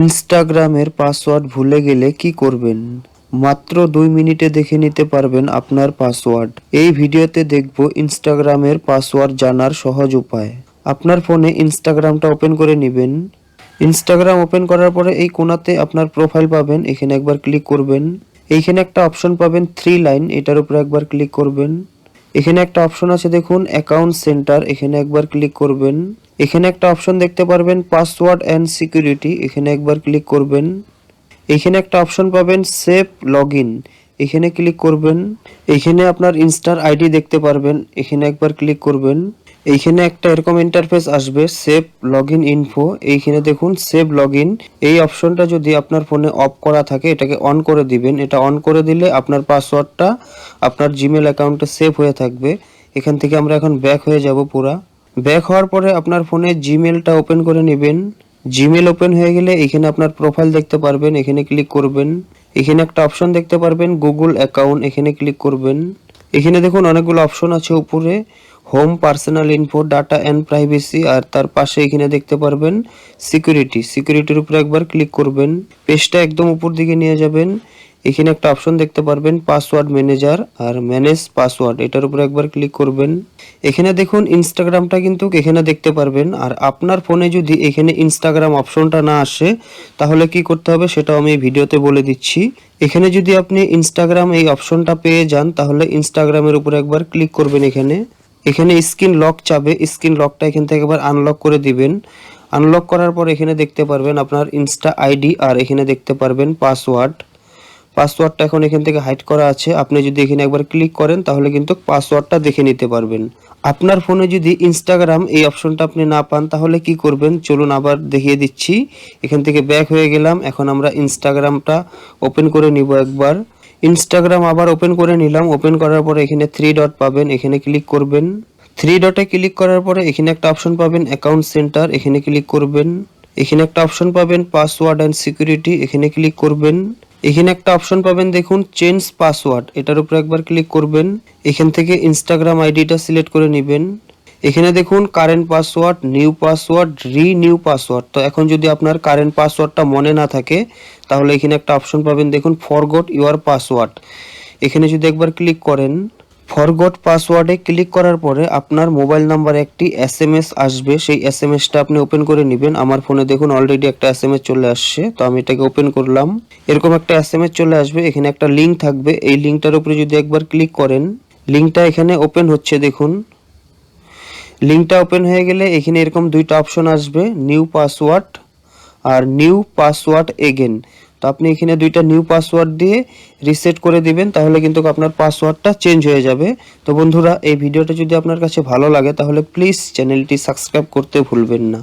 ইনস্টাগ্রামের পাসওয়ার্ড ভুলে গেলে কি করবেন? মাত্র 2 মিনিটে দেখে নিতে পারবেন আপনার পাসওয়ার্ড। এই ভিডিওতে দেখব ইনস্টাগ্রামের পাসওয়ার্ড জানার সহজ উপায়। আপনার ফোনে ইনস্টাগ্রামটা ওপেন করে নেবেন। ইনস্টাগ্রাম ওপেন করার পরে এই কোণাতে আপনার প্রোফাইল পাবেন, এখানে একবার ক্লিক করবেন। এইখানে একটা অপশন পাবেন 3 লাইন, এটার উপরে একবার ক্লিক করবেন। এখানে একটা অপশন আছে দেখুন অ্যাকাউন্ট সেন্টার, এখানে একবার ক্লিক করবেন। এখানে একটা অপশন দেখতে পারবেন পাসওয়ার্ড অ্যান্ড সিকিউরিটি, এখানে একবার ক্লিক করবেন। এখানে একটা অপশন পাবেন সেভ লগইন, এখানে ক্লিক করবেন। এখানে আপনার ইনস্টার আইডি দেখতে পারবেন, এখানে একবার ক্লিক করবেন। এইখানে একটা এরকম ইন্টারফেস আসবে সেভ লগইন ইনফো, এইখানে দেখুন সেভ লগইন। এই অপশনটা যদি আপনার ফোনে অফ করা থাকে এটাকে অন করে দিবেন। এটা অন করে দিলে আপনার পাসওয়ার্ডটা আপনার জিমেল অ্যাকাউন্টে সেভ হয়ে থাকবে। এখান থেকে আমরা এখন ব্যাক হয়ে যাব পুরা। ব্যাক হওয়ার পরে আপনার ফোনে জিমেলটা ওপেন করে নেবেন। জিমেল ওপেন হয়ে গেলে এখানে আপনার প্রোফাইল দেখতে পারবেন, এখানে ক্লিক করবেন। এখানে একটা অপশন দেখতে পারবেন গুগল অ্যাকাউন্ট, এখানে ক্লিক করবেন। এখানে দেখুন অনেকগুলো অপশন আছে উপরে, home, personal info, data and privacy, আর তার পাশে এখানে দেখতে পারবেন সিকিউরিটির উপরে একবার ক্লিক করবেন। পেজটা একদম উপর দিকে নিয়ে যাবেন। এখানে একটা অপশন দেখতে পারবেন পাসওয়ার্ড ম্যানেজার আর ম্যানেজ পাসওয়ার্ড, এটার উপরে একবার ক্লিক করবেন। এখানে দেখুন ইনস্টাগ্রামটা কিন্তু এখানে দেখতে পারবেন। আর আপনার ফোনে যদি এখানে ইনস্টাগ্রাম অপশনটা না আসে তাহলে কি করতে হবে সেটাও আমি এই ভিডিওতে বলে দিচ্ছি। এখানে যদি আপনি ইনস্টাগ্রাম এই অপশনটা পেয়ে যান তাহলে ইনস্টাগ্রামের উপরে একবার ক্লিক করবেন। এখানে স্ক্রিন লক চাবে, স্ক্রিন লকটা এখান থেকে একবার আনলক করে দিবেন। আনলক করার পর এখানে দেখতে পারবেন আপনার ইনস্টা আইডি, আর এখানে দেখতে পারবেন পাসওয়ার্ডটা এখন এখান থেকে হাইড করা আছে। আপনি যদি এখানে একবার ক্লিক করেন তাহলে কিন্তু পাসওয়ার্ডটা দেখে নিতে পারবেন। আপনার ফোনে যদি ইনস্টাগ্রাম এই অপশনটা আপনি না পান তাহলে কি করবেন চলুন আবার দেখিয়ে দিচ্ছি। এখান থেকে ব্যাক হয়ে গেলাম, এখন আমরা ইনস্টাগ্রামটা ওপেন করে নিব একবার। ইনস্টাগ্রাম আবার ওপেন করে নিলাম। ওপেন করার পরে এখানে 3 ডট পাবেন, এখানে ক্লিক করবেন। 3 ডটে ক্লিক করার পরে এখানে একটা অপশন পাবেন অ্যাকাউন্ট সেন্টার, এখানে ক্লিক করবেন। এখানে একটা অপশন পাবেন পাসওয়ার্ড অ্যান্ড সিকিউরিটি, এখানে ক্লিক করবেন। এখানে একটা অপশন পাবেন দেখুন চেঞ্জ পাসওয়ার্ড, এটার উপর একবার ক্লিক করবেন। এখান থেকে ইনস্টাগ্রাম আইডিটা সিলেক্ট করে নেবেন। এখানে দেখুন current password, new password, renew password. তো এখন যদি আপনার কারেন্ট পাসওয়ার্ডটা মনে না থাকে তাহলে এখানে একটা অপশন পাবেন দেখুন ফরগট ইউর পাসওয়ার্ড, এখানে যদি একবার ক্লিক করেন। ফরগট পাসওয়ার্ডে ক্লিক করার পরে আপনার মোবাইল নাম্বারে একটি এসএমএস আসবে, সেই এসএমএসটা আপনি ওপেন করে নেবেন। আমার ফোনে দেখুন অলরেডি একটা এসএমএস চলে আসছে, তো আমি এটাকে ওপেন করলাম। এরকম একটা এসএমএস চলে আসবে, এখানে একটা লিঙ্ক থাকবে, এই লিঙ্কটার উপরে যদি একবার ক্লিক করেন লিঙ্কটা এখানে ওপেন হচ্ছে দেখুন। লিঙ্কটা ওপেন হয়ে গেলে এখানে এরকম দুইটা অপশন আসবে, নিউ পাসওয়ার্ড আর নিউ পাসওয়ার্ড এগেন। তো আপনি এখানে দুইটা নিউ পাসওয়ার্ড দিয়ে রিসেট করে দিবেন, তাহলে কিন্তু আপনার পাসওয়ার্ডটা চেঞ্জ হয়ে যাবে। তো বন্ধুরা এই ভিডিওটা যদি আপনার কাছে ভালো লাগে তাহলে প্লিজ চ্যানেলটি সাবস্ক্রাইব করতে ভুলবেন না।